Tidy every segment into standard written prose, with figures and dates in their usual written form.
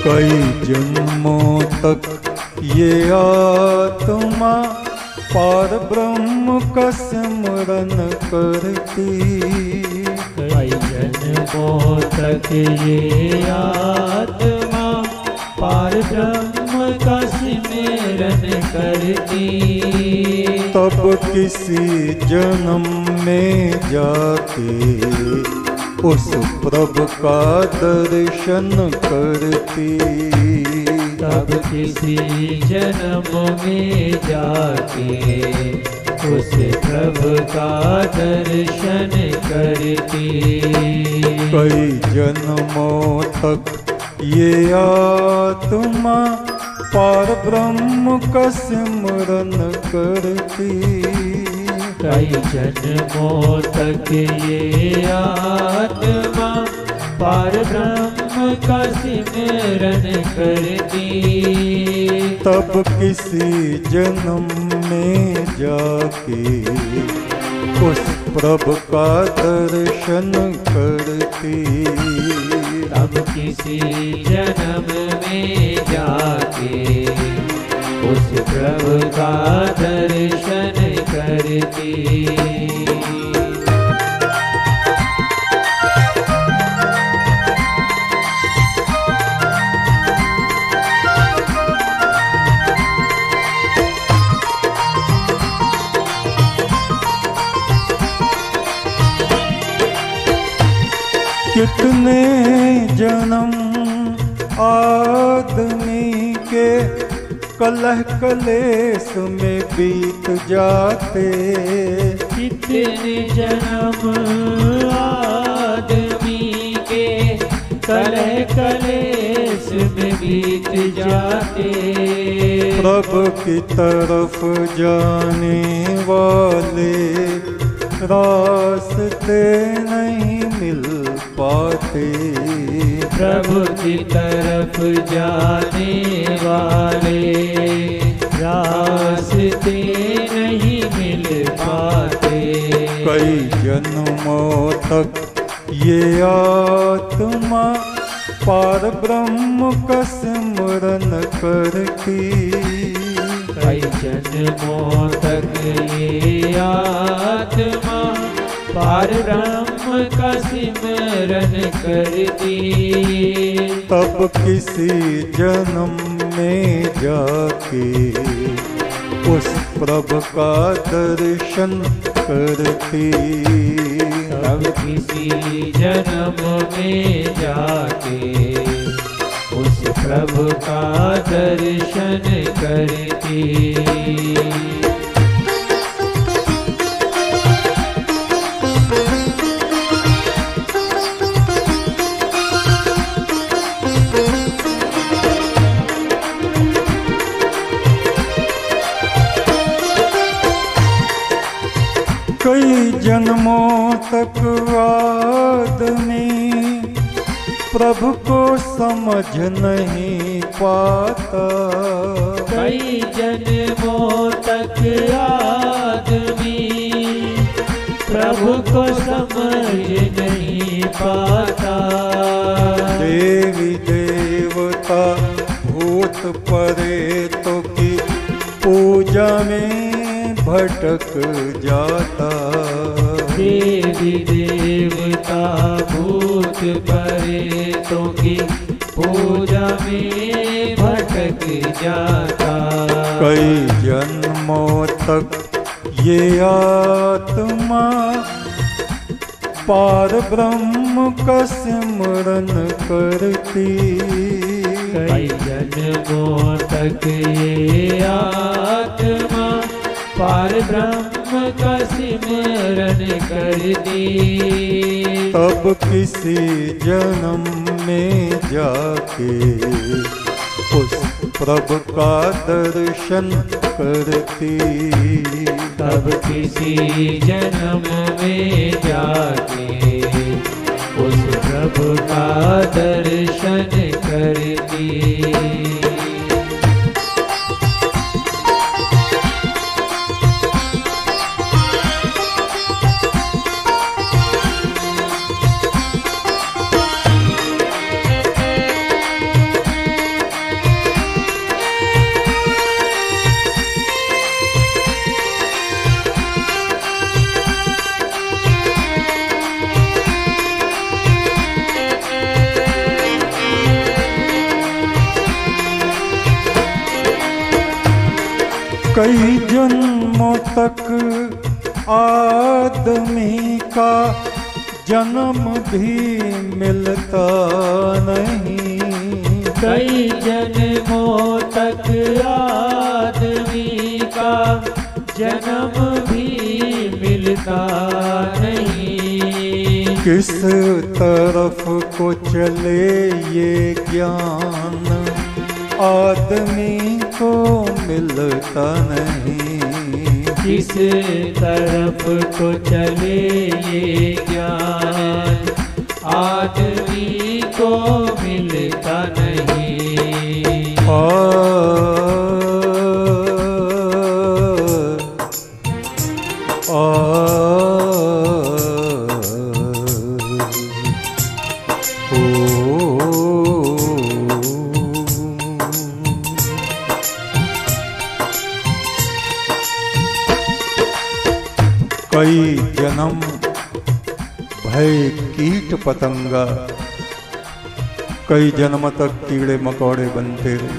कई जन्मों तक ये आत्मा पार ब्रह्म का सिमरन करती। कई जन्मों तक ये आत्मा पार ब्रह्म का सिमरन करती। तब किसी जन्म में जाके उस प्रभु का दर्शन करती। तब किसी जन्म में जाके उस प्रभु का दर्शन करती। कई जन्मों तक ये आत्मा पार ब्रह्म का सिमरन करती। कई जन्मों तक ये आत्मा पार ब्रह्म का सिमरन करती। तब किसी जन्म में जाके उस प्रभु का दर्शन करती। तब किसी जन्म में जाके उस प्रभु का दर्शन करती। कितने जन्म आदमी के कलह कलेश में बीत जाते। कितने जन्म आदमी के कलह कलेश में बीत जाते। प्रभु की तरफ जाने वाले रास्ते नहीं मिल पाते। प्रभु की तरफ जाने वाले रास्ते नहीं मिल पाते। कई जन्मों तक ये आत्मा पार ब्रह्म का सिमरन करती। कई जन्मों तक ये आत्मा पार ब्रह्म का सिमरन करती। तब किसी जन्म में जाके उस प्रभु का दर्शन करती। तब किसी जन्म में जाके उस प्रभु का दर्शन करती। कई जन्मों तक आदमी प्रभु को समझ नहीं पाता। कई जन्मों तक आदमी प्रभु को समझ नहीं पाता। देवी देवता भूत प्रेतों की पूजा में भटक जाता। देवी देवता भूत प्रेतों की पूजा में भटक जाता। कई जन्मों तक ये आत्मा पार ब्रह्म का सिमरन करती। कई जन्मों तक ये आत्मा पार ब्रह्म का सिमरन करती। तब किसी जन्म में जाके उस प्रभु का दर्शन करती। तब किसी जन्म में जाके उस प्रभु का दर्शन करती। कई जन्मों तक आदमी का जन्म भी मिलता नहीं। कई जन्मों तक आदमी का जन्म भी मिलता नहीं। किस तरफ को चले ये ज्ञान आदमी को मिलता नहीं। किस तरफ को चले ये ज्ञान आदमी को मिलता नहीं। कई जन्म भय कीट पतंगा, कई जन्म तक कीड़े मकोड़े बनते रहे।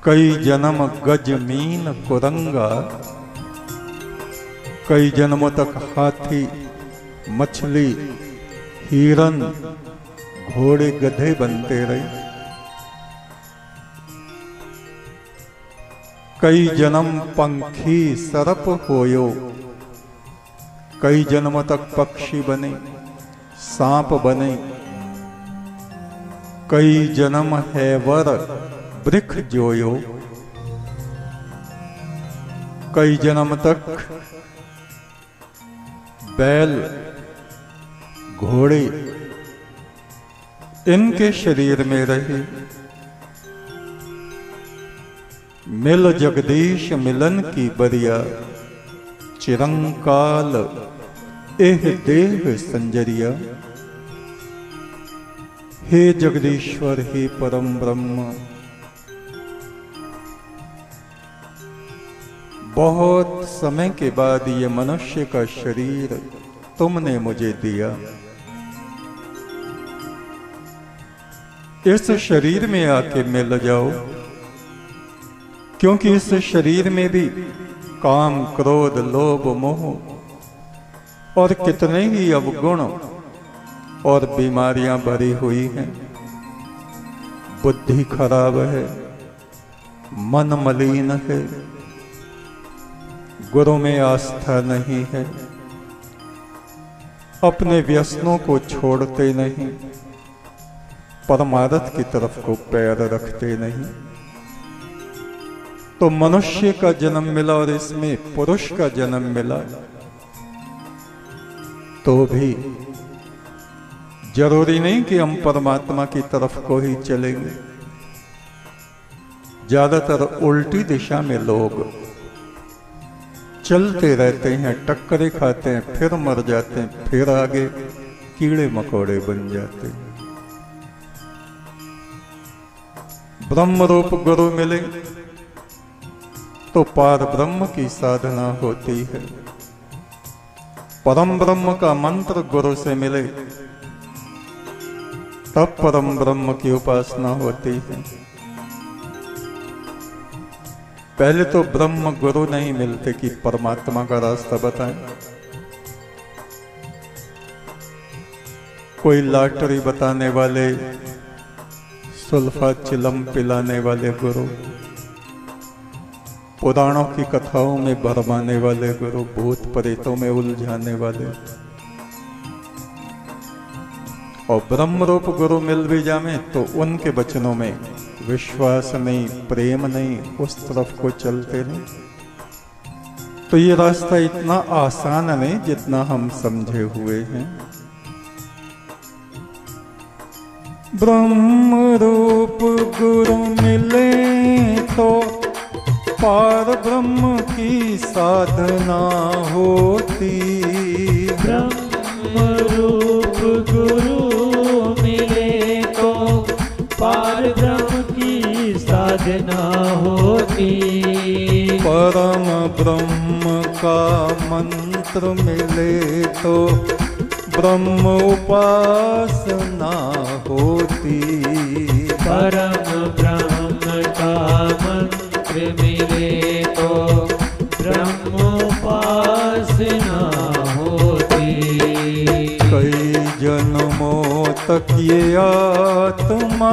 कई जन्म गजमीन कुरंगा, कई जन्मों तक हाथी मछली हिरन घोड़े गधे बनते रहे। कई जन्म पंखी सरप होयो, कई जन्म तक पक्षी बने सांप बने। कई जन्म हैवर वृक्ष जोयो, कई जन्म तक बैल घोड़े इनके शरीर में रहे। मिल जगदीश मिलन की बरिया, चिरंकाल एह देह संजरिया। हे जगदीश्वर, हे परम ब्रह्म, बहुत समय के बाद ये मनुष्य का शरीर तुमने मुझे दिया। इस शरीर में आके मिल जाओ, क्योंकि इस शरीर में भी काम क्रोध लोभ मोह और कितने ही अवगुण और बीमारियां भरी हुई हैं। बुद्धि खराब है, मन मलिन है, गुरु में आस्था नहीं है, अपने व्यसनों को छोड़ते नहीं, परमार्थ की तरफ को पैर रखते नहीं। तो मनुष्य का जन्म मिला और इसमें पुरुष का जन्म मिला, तो भी जरूरी नहीं कि हम परमात्मा की तरफ को ही चलेंगे। ज्यादातर उल्टी दिशा में लोग चलते रहते हैं, टक्करे खाते हैं, फिर मर जाते हैं, फिर आगे कीड़े मकोड़े बन जाते हैं। ब्रह्म रूप गुरु मिले तो पार ब्रह्म की साधना होती है। परम ब्रह्म का मंत्र गुरु से मिले तब परम ब्रह्म की उपासना होती है। पहले तो ब्रह्म गुरु नहीं मिलते कि परमात्मा का रास्ता बताएं। कोई लॉटरी बताने वाले, सुल्फा चिलम पिलाने वाले गुरु, पुराणों की कथाओं में भरमाने वाले गुरु, भूत प्रेतों में उलझाने वाले, और ब्रह्म रूप गुरु मिल भी जावे तो उनके वचनों में विश्वास नहीं, प्रेम नहीं, उस तरफ को चलते नहीं। तो ये रास्ता इतना आसान नहीं जितना हम समझे हुए हैं। ब्रह्म रूप गुरु मिले तो पार ब्रह्म की साधना होती। ब्रह्म रूप गुरु मिले तो पार ब्रह्म की साधना होती। परम ब्रह्म का मंत्र मिले तो ब्रह्म उपासना होती। परम ब्रह्म का मंत्र मिले तो ब्रह्म उपासना होती। कई जन्मों तक ये आत्मा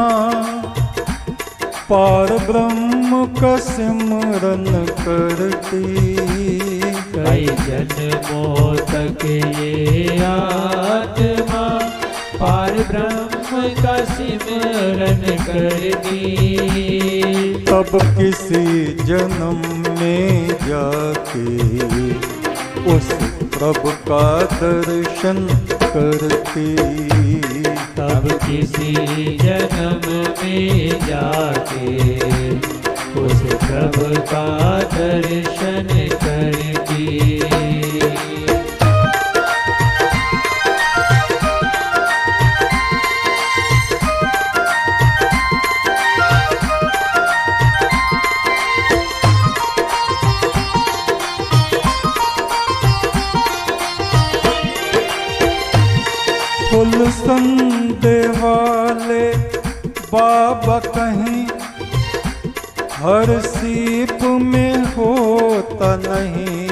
पार ब्रह्म का सिमरन करती। कई जन्मों तक ये आत्मा पार ब्रह्म का सिमरन करती। तब किसी जन्म में जाके उस प्रभु का दर्शन करती। तब किसी जन्म में जाके उस प्रभु का दर्शन करती। फुल संदे वाले बाबा कहीं हर सीप में होता नहीं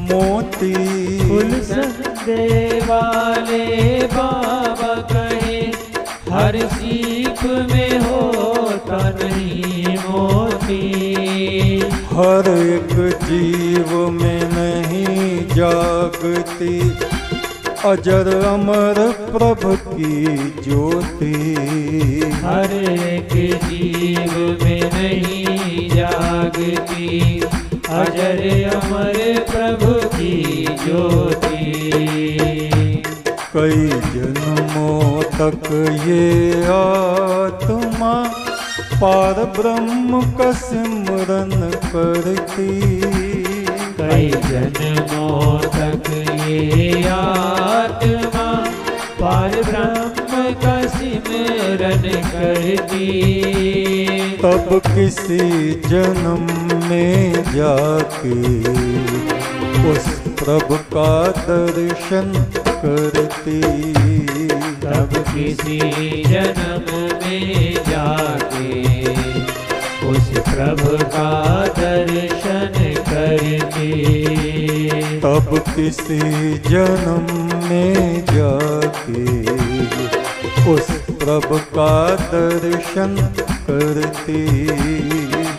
मोती। फुल संदे वाले बाबा कहे हर सीप में होता नहीं मोती। हर एक जीव में नहीं जागती अजर अमर प्रभु की ज्योति। हर एक जीव में नहीं जागती अजर अमर प्रभु की ज्योति। कई जन्मों तक ये आत्मा पार ब्रह्म का सिमरन करती। कई जन्मों तक ये आत्मा पार ब्रह्म का सिमरन करती। तब किसी जन्म में जाके उस प्रभु का दर्शन करती। तब किसी जन्म में जाके उस प्रभु का दर्शन करती। तब किसी जन्म में जाके उस प्रभु का दर्शन करती।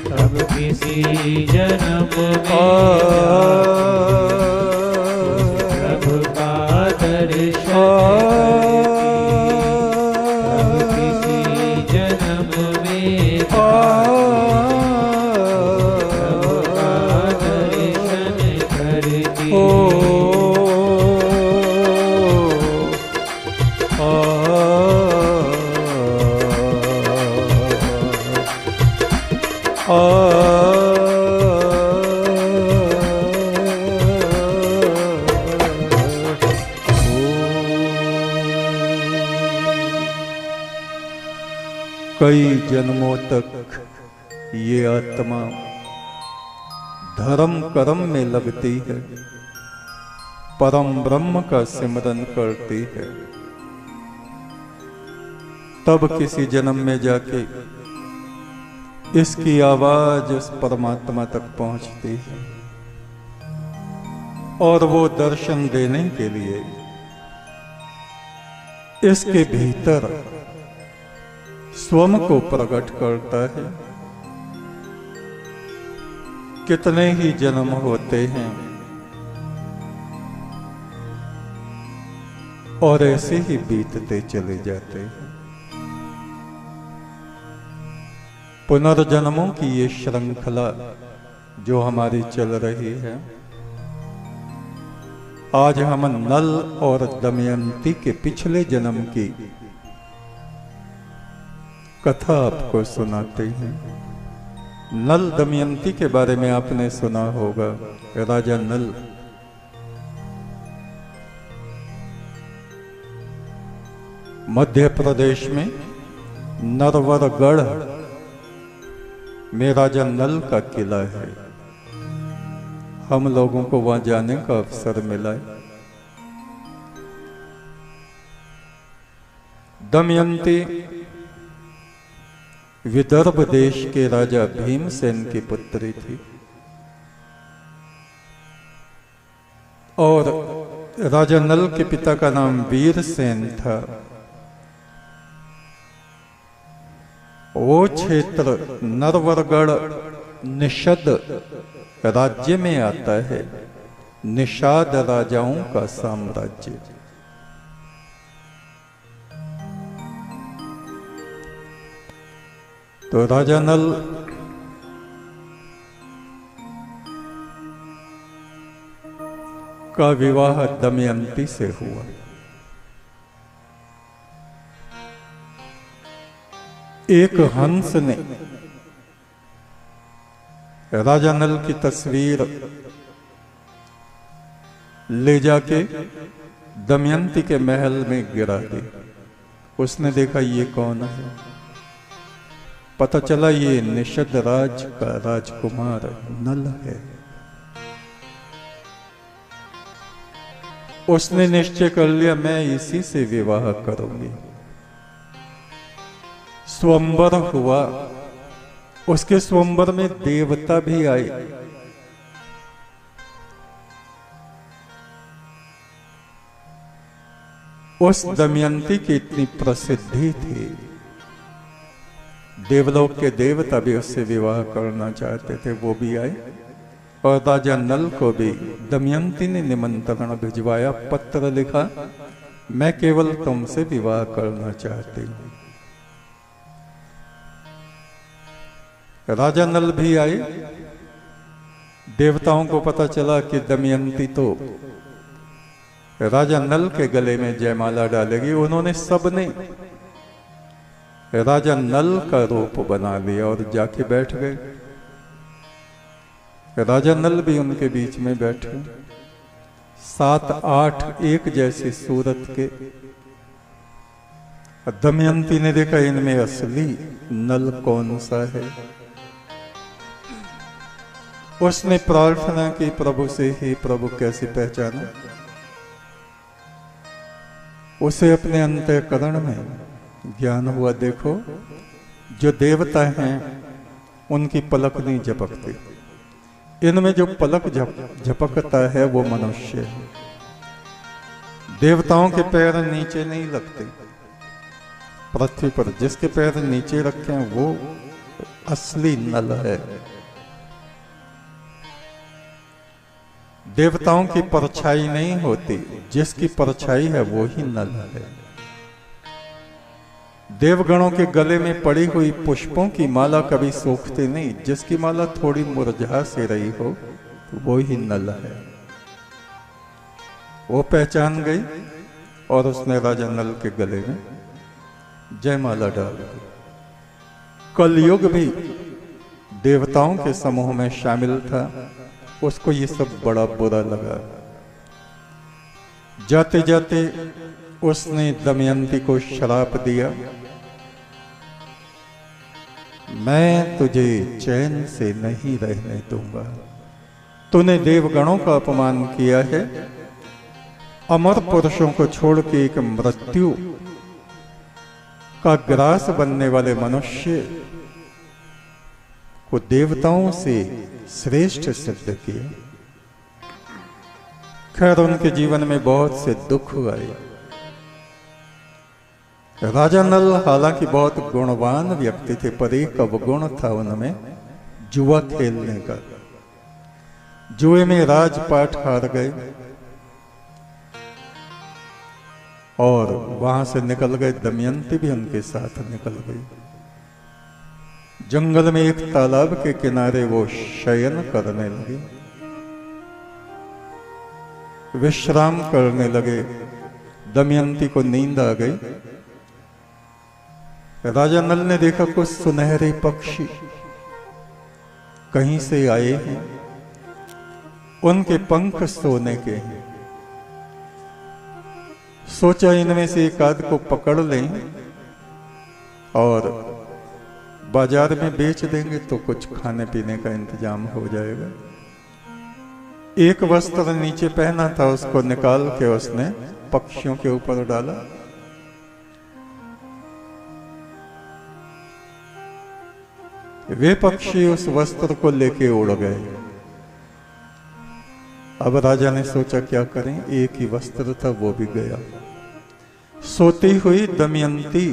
तब किसी जन्म में प्रभु का दर्शन कई जन्मों तक ये आत्मा धर्म कर्म में लगती है, परम ब्रह्म का सिमरन करती है। तब किसी जन्म में जाके इसकी आवाज उस परमात्मा तक पहुंचती है और वो दर्शन देने के लिए इसके भीतर स्वयं को प्रकट करता है। कितने ही जन्म होते हैं और ऐसे ही बीतते चले जाते हैं। पुनर्जन्मों की ये श्रृंखला जो हमारी चल रही है, आज हम नल और दमयंती के पिछले जन्म की कथा आपको सुनाते हैं। नल दमयंती के बारे में आपने सुना होगा। राजा नल मध्य प्रदेश में नरवरगढ़ में राजा नल का किला है। हम लोगों को वहां जाने का अवसर मिला है। दमयंती विदर्भ देश के राजा भीमसेन की पुत्री थी और राजा नल के पिता का नाम वीरसेन था। वो क्षेत्र नरवरगढ़ निषद राज्य में आता है, निषाद राजाओं का साम्राज्य। तो राजा नल का विवाह दमयंती से हुआ। एक हंस ने राजा नल की तस्वीर ले जाके दमयंती के महल में गिरा दी। उसने देखा ये कौन है। पता चला ये निषद राज का राजकुमार नल है। उसने निश्चय कर लिया मैं इसी से विवाह करूंगी। स्वयंवर हुआ। उसके स्वयंवर में देवता भी आए। उस दमयंती की इतनी प्रसिद्धि थी, देवलोक के देवता भी उससे विवाह करना चाहते थे। वो भी आए और राजा नल को भी दमयंती ने निमंत्रण भिजवाया, पत्र लिखा, मैं केवल तुमसे विवाह करना चाहती हूं। राजा नल भी आए। देवताओं को पता चला कि दमयंती तो राजा नल के गले में जयमाला डालेगी। उन्होंने सबने राजा नल का रूप बना लिया और जाके बैठ गए। राजा नल भी उनके बीच में बैठे। 7-8 एक जैसी सूरत के। दमयंती ने देखा इनमें असली नल कौन सा है। उसने प्रार्थना की प्रभु से, ही प्रभु कैसे पहचाना। उसे अपने अंतःकरण में ज्ञान हुआ, देखो जो देवता हैं उनकी पलक नहीं झपकती, इनमें जो पलक झपकता है वो मनुष्य है। देवताओं के पैर नीचे नहीं लगते। पृथ्वी पर जिसके पैर नीचे रखे हैं वो असली नल है। देवताओं की परछाई नहीं होती, जिसकी परछाई है वो ही नल है। देवगणों के गले में पड़ी हुई पुष्पों की माला कभी सूखती नहीं, जिसकी माला थोड़ी मुरझा से रही हो वो ही नल है। वो पहचान गई और उसने राजा नल के गले में जयमाला डाल दी। कलयुग भी देवताओं के समूह में शामिल था। उसको ये सब बड़ा बुरा लगा। जाते जाते उसने दमयंती को श्राप दिया, मैं तुझे चैन से नहीं रहने दूंगा। तूने देवगणों का अपमान किया है। अमर पुरुषों को छोड़ के एक मृत्यु का ग्रास बनने वाले मनुष्य को देवताओं से श्रेष्ठ सिद्ध किया। खैर उनके जीवन में बहुत से दुख आए। राजा नल हालांकि बहुत गुणवान व्यक्ति थे, पर एक अवगुण था उनमें, जुआ खेलने का। जुए में राजपाट हार गए और वहां से निकल गए। दमयंती भी उनके साथ निकल गई। जंगल में एक तालाब के किनारे वो शयन करने लगे, विश्राम करने लगे। दमयंती को नींद आ गई। राजा नल ने देखा कुछ सुनहरे पक्षी कहीं से आए हैं, उनके पंख सोने के हैं। सोचा इनमें से एक आध को पकड़ लें और बाजार में बेच देंगे तो कुछ खाने पीने का इंतजाम हो जाएगा। एक वस्त्र नीचे पहना था, उसको निकाल के उसने पक्षियों के ऊपर डाला। वे पक्षी उस वस्त्र को लेके उड़ गए। अब राजा ने सोचा क्या करें, एक ही वस्त्र था वो भी गया। सोती हुई दमयंती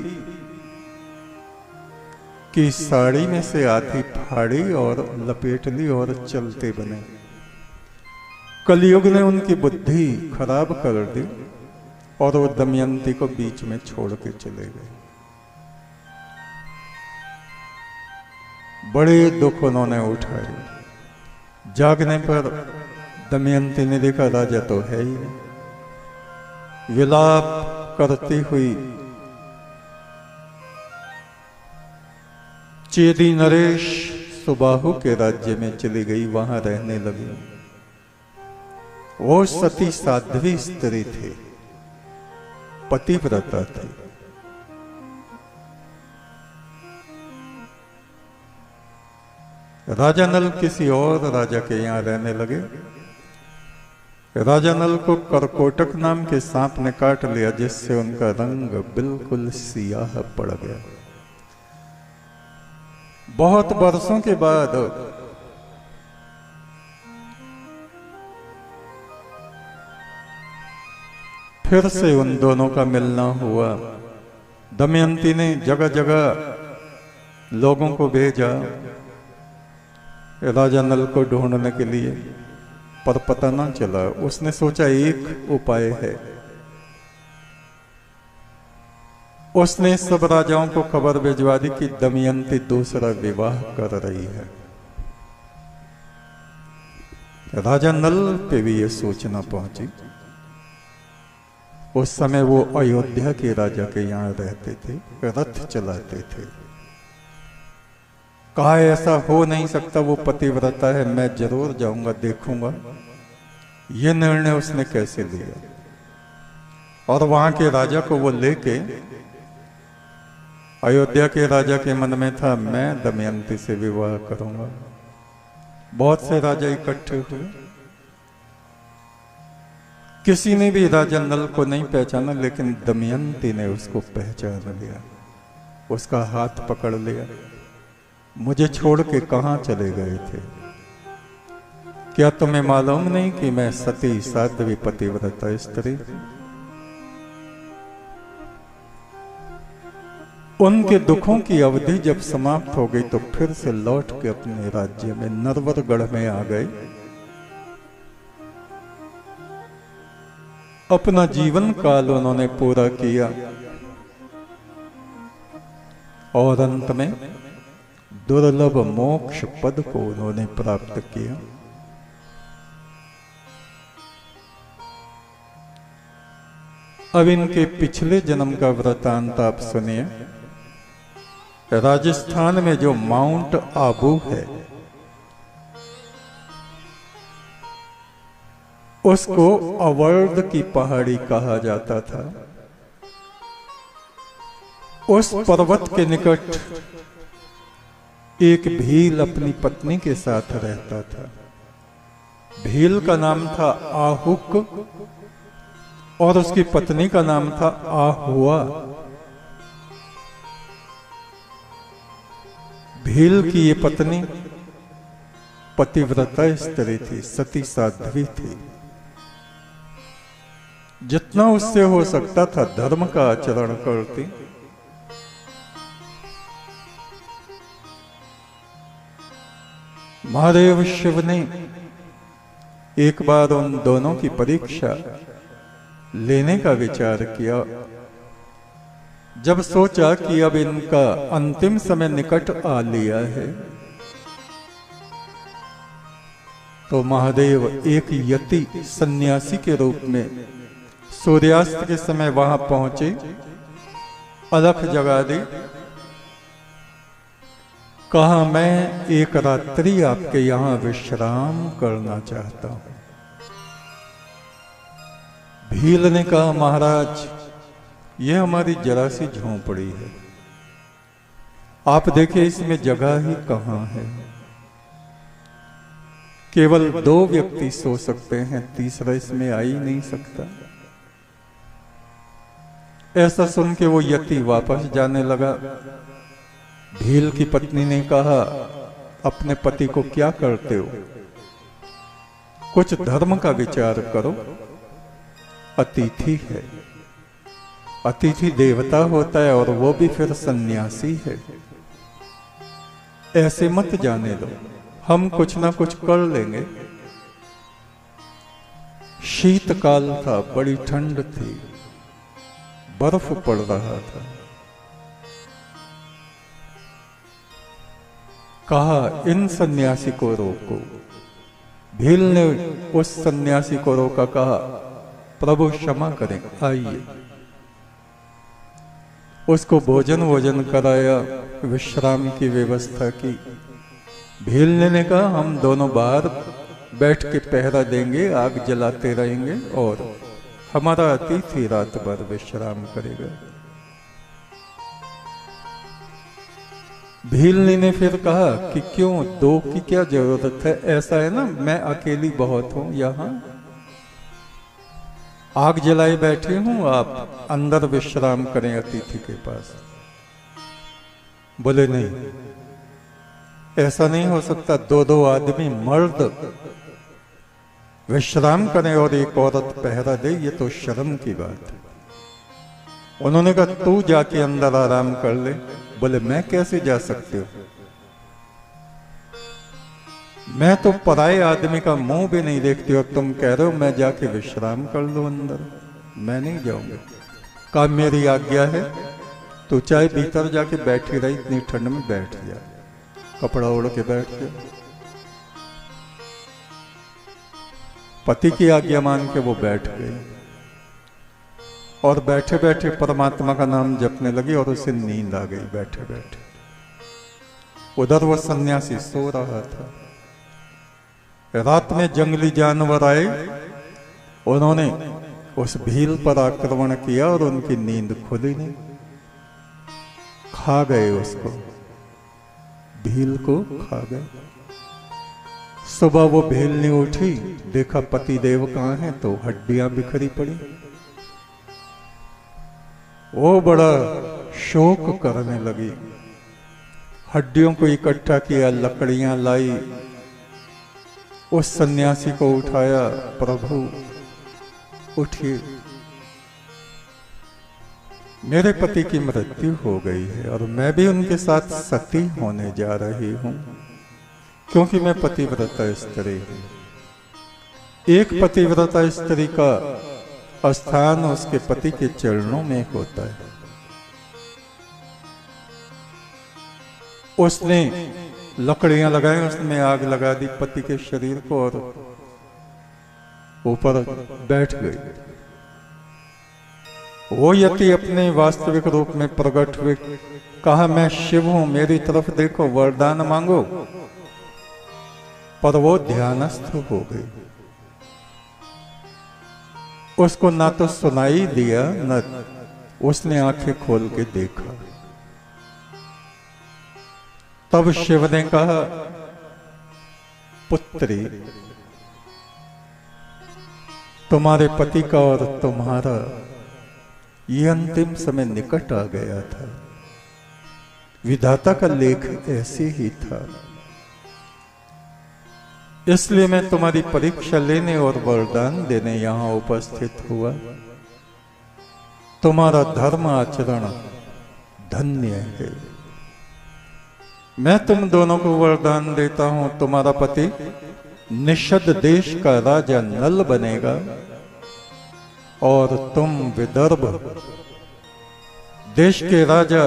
की साड़ी में से आधी फाड़ी और लपेट ली और चलते बने। कलयुग ने उनकी बुद्धि खराब कर दी और वो दमयंती को बीच में छोड़ के चले गए। बड़े दुख उन्होंने उठाए। जागने पर दमयंती ने देखा राजा तो है ही नहीं। विलाप करती हुई चेदी नरेश सुबाहु के राज्य में चली गई, वहां रहने लगी। वो सती साध्वी स्त्री थी, पतिव्रता थी। राजा नल किसी और राजा के यहां रहने लगे। राजा नल को करकोटक नाम के सांप ने काट लिया, जिससे उनका रंग बिल्कुल सियाह पड़ गया। बहुत वर्षों के बाद फिर से उन दोनों का मिलना हुआ। दमयंती ने जगह जगह लोगों को भेजा राजा नल को ढूंढने के लिए, पर पता ना चला। उसने सोचा एक उपाय है। उसने सब राजाओं को खबर भिजवा दी कि दमयंती दूसरा विवाह कर रही है। राजा नल पे भी यह सूचना पहुंची। उस समय वो अयोध्या के राजा के यहां रहते थे, रथ चलाते थे। कहा ऐसा हो नहीं सकता, वो पतिव्रता है, मैं जरूर जाऊंगा, देखूंगा। यह निर्णय उसने कैसे लिया। और वहां के राजा को वो लेके, अयोध्या के राजा के मन में था मैं दमयंती से विवाह करूंगा। बहुत से राजा इकट्ठे हुए। किसी ने भी राजा नल को नहीं पहचाना, लेकिन दमयंती ने उसको पहचान लिया, उसका हाथ पकड़ लिया। मुझे छोड़ के कहां चले गए थे? क्या तुम्हें मालूम नहीं कि मैं सती साध्वी पतिव्रता स्त्री? उनके दुखों की अवधि जब समाप्त हो गई तो फिर से लौट के अपने राज्य में नरवरगढ़ में आ गए। अपना जीवन काल उन्होंने पूरा किया और अंत में दुर्लभ मोक्ष पद को उन्होंने प्राप्त किया। अब इनके पिछले जन्म का वृतांत आप सुनिए। राजस्थान में जो माउंट आबू है, उसको अवर्ध की पहाड़ी कहा जाता था। उस पर्वत के निकट एक भील अपनी पत्नी के साथ रहता था। भील का नाम था आहुक और उसकी पत्नी का नाम था आहुआ। भील की ये पत्नी पतिव्रता स्त्री थी, सती साध्वी थी। जितना उससे हो सकता था धर्म का आचरण करती। महादेव शिव ने एक बार उन दोनों की परीक्षा लेने का विचार किया। जब सोचा कि अब इनका अंतिम समय निकट आ लिया है, तो महादेव एक यति सन्यासी के रूप में सूर्यास्त के समय वहां पहुंचे, अलख जगा दी, कहा मैं एक रात्रि आपके यहां विश्राम करना चाहता हूं। भील ने कहा महाराज ये हमारी जरा सी झोंपड़ी है, आप देखिए इसमें जगह ही कहां है, केवल 2 व्यक्ति सो सकते हैं, तीसरा इसमें आ ही नहीं सकता। ऐसा सुन के वो यति वापस जाने लगा। भील की पत्नी ने कहा अपने पति को क्या करते हो, कुछ धर्म का विचार करो, अतिथि है, अतिथि देवता होता है और वो भी फिर सन्यासी है, ऐसे मत जाने दो, हम कुछ ना कुछ कर लेंगे। शीतकाल था, बड़ी ठंड थी, बर्फ पड़ रहा था। कहा इन सन्यासी को रोको। भील ने उस सन्यासी को रोका, कहा प्रभु क्षमा करें, आइए। उसको भोजन कराया, विश्राम की व्यवस्था की। भील ने कहा हम दोनों बाहर बैठ के पहरा देंगे, आग जलाते रहेंगे और हमारा अतिथि रात भर विश्राम करेगा। भीलनी ने फिर कहा कि क्यों, 2 की क्या जरूरत है, ऐसा है ना मैं अकेली बहुत हूं, यहां आग जलाए बैठी हूं, आप अंदर विश्राम करें अतिथि के पास। बोले नहीं, ऐसा नहीं हो सकता, 2 आदमी मर्द विश्राम करें और एक औरत पहरा दे, ये तो शर्म की बात है। उन्होंने कहा तू जाके अंदर आराम कर ले। बोले मैं कैसे जा सकते हो, मैं तो पराये आदमी का मुंह भी नहीं देखती और तुम कह रहे हो मैं जाके विश्राम कर लूं अंदर, मैं नहीं जाऊंगा। कहा मेरी आज्ञा है, तू चाहे भीतर जाके बैठी रही, इतनी ठंड में बैठ जा, कपड़ा ओढ़ के बैठ गया। पति की आज्ञा मान के वो बैठ गई और बैठे बैठे परमात्मा का नाम जपने लगी और उसे नींद आ गई बैठे बैठे। उधर वो सन्यासी सो रहा था। रात में जंगली जानवर आए, उन्होंने उस भील पर आक्रमण किया और उनकी नींद खुली नहीं, खा गए उसको, भील को खा गए। सुबह वो भीलनी उठी, देखा पति देव कहां है, तो हड्डियां बिखरी पड़ी। वो बड़ा शोक करने लगी, हड्डियों को इकट्ठा किया, लकड़ियां लाई, उस सन्यासी को उठाया, प्रभु उठिए, मेरे पति की मृत्यु हो गई है और मैं भी उनके साथ सती होने जा रही हूं, क्योंकि मैं पतिव्रता स्त्री हूं। एक पतिव्रता स्त्री का स्थान उसके पति के चरणों में होता है। उसने लकड़ियां लगाई, उसने आग लगा दी पति के शरीर को और ऊपर बैठ गई। वो यति अपने वास्तविक रूप में प्रकट हुए, कहा मैं शिव हूं, मेरी तरफ देखो, वरदान मांगो। पर वो ध्यानस्थ हो गई, उसको ना तो सुनाई दिया, न उसने आंखें खोल के देखा। तब शिव ने कहा पुत्री, तुम्हारे पति का और तुम्हारा ये अंतिम समय निकट आ गया था, विधाता का लेख ऐसे ही था, इसलिए मैं तुम्हारी परीक्षा लेने और वरदान देने यहां उपस्थित हुआ। तुम्हारा धर्म आचरण धन्य है। मैं तुम दोनों को वरदान देता हूं, तुम्हारा पति निषद देश का राजा नल बनेगा और तुम विदर्भ देश के राजा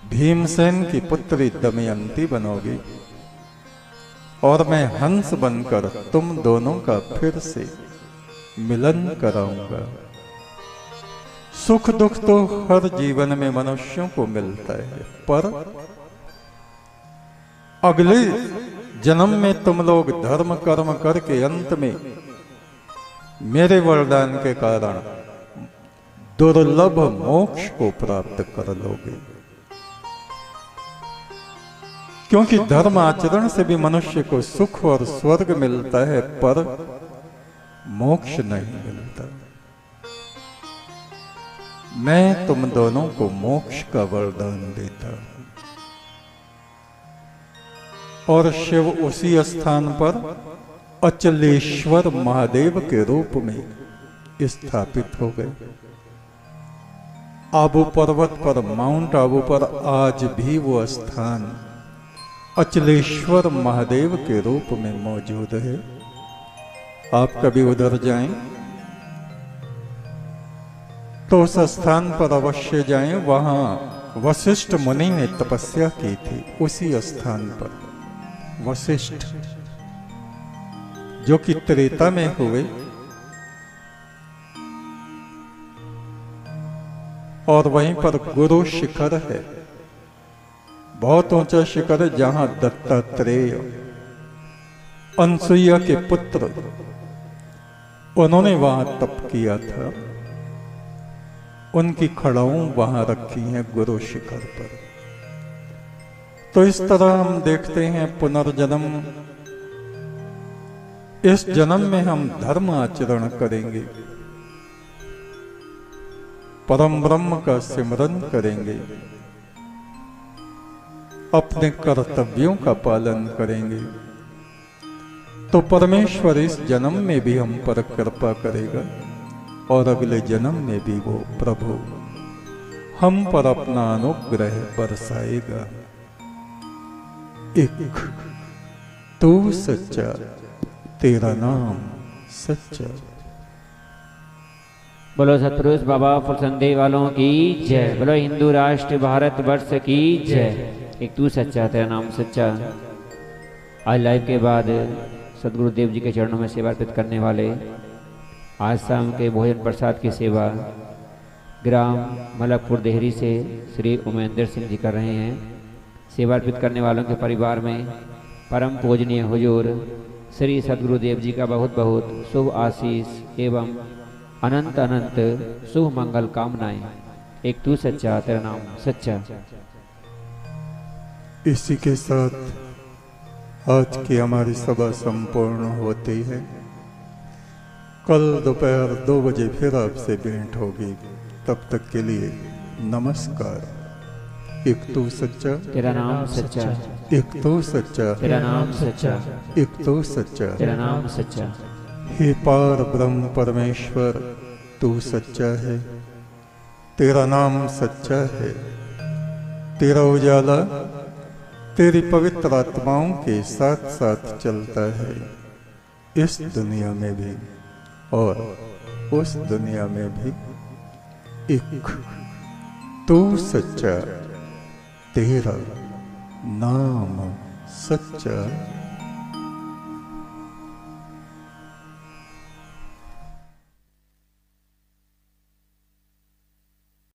भीमसेन की पुत्री दमयंती बनोगी और मैं हंस बनकर तुम दोनों का फिर से मिलन कराऊंगा। सुख दुख तो हर जीवन में मनुष्यों को मिलता है, पर अगले जन्म में तुम लोग धर्म कर्म करके अंत में मेरे वरदान के कारण दुर्लभ मोक्ष को प्राप्त कर लोगे। क्योंकि धर्म आचरण से भी मनुष्य को सुख और स्वर्ग मिलता है, पर मोक्ष नहीं मिलता। मैं तुम दोनों को मोक्ष का वरदान देता हूं। और शिव उसी स्थान पर अचलेश्वर महादेव के रूप में स्थापित हो गए। आबू पर्वत पर, माउंट आबू पर आज भी वो स्थान अचलेश्वर महादेव के रूप में मौजूद है। आप कभी उधर जाएं तो उस स्थान पर अवश्य जाएं। वहां वशिष्ठ मुनि ने तपस्या की थी, उसी स्थान पर वशिष्ठ, जो कि त्रेता में हुए और वहीं पर गुरु शिखर है, बहुत ऊंचा शिखर है, जहां दत्तात्रेय अनसुईया के पुत्र उन्होंने वहां तप किया था। उनकी खड़ाऊं वहां रखी हैं गुरु शिखर पर। तो इस तरह हम देखते हैं पुनर्जन्म, इस जन्म में हम धर्म आचरण करेंगे, परम ब्रह्म का सिमरन करेंगे, अपने कर्तव्यों का पालन करेंगे, तो परमेश्वर इस जन्म में भी हम पर कृपा करेगा और अगले जन्म में भी वो प्रभु हम पर अपना अनुग्रह बरसाएगा। एक तू सच्चा, तेरा नाम सच्चा। बोलो सतपुरुष बाबा फुलसंदे वालों की जय। बोलो हिंदू राष्ट्र भारत वर्ष की जय। एक तू सच्चा, तेरा नाम सच्चा। आज लाइव के बाद सदगुरुदेव जी के चरणों में सेवा अर्पित करने वाले आज शाम के भोजन प्रसाद की सेवा ग्राम मलकपुर देहरी से श्री उमेंद्र सिंह जी कर रहे हैं। सेवा अर्पित करने वालों के परिवार में परम पूजनीय हुजूर श्री सदगुरुदेव जी का बहुत बहुत शुभ आशीष एवं अनंत अनंत शुभ मंगल कामनाएं। एक तू सच्चा, तेरा नाम सच्चा। इसी के साथ आज की हमारी सभा संपूर्ण होती है। कल दोपहर 2 बजे फिर आपसे भेंट होगी। तब तक के लिए नमस्कार। एक तू सच्चा, तेरा नाम सच्चा। एक तू सच्चा, तेरा नाम सच्चा। एक तू सच्चा, तेरा नाम सच्चा। हे पार ब्रह्म परमेश्वर, तू सच्चा है, तेरा नाम सच्चा है। तेरा उजाला तेरी पवित्र आत्माओं के साथ साथ चलता है, इस दुनिया में भी और उस दुनिया में भी। एक तू सच्चा, तेरा नाम सच्चा।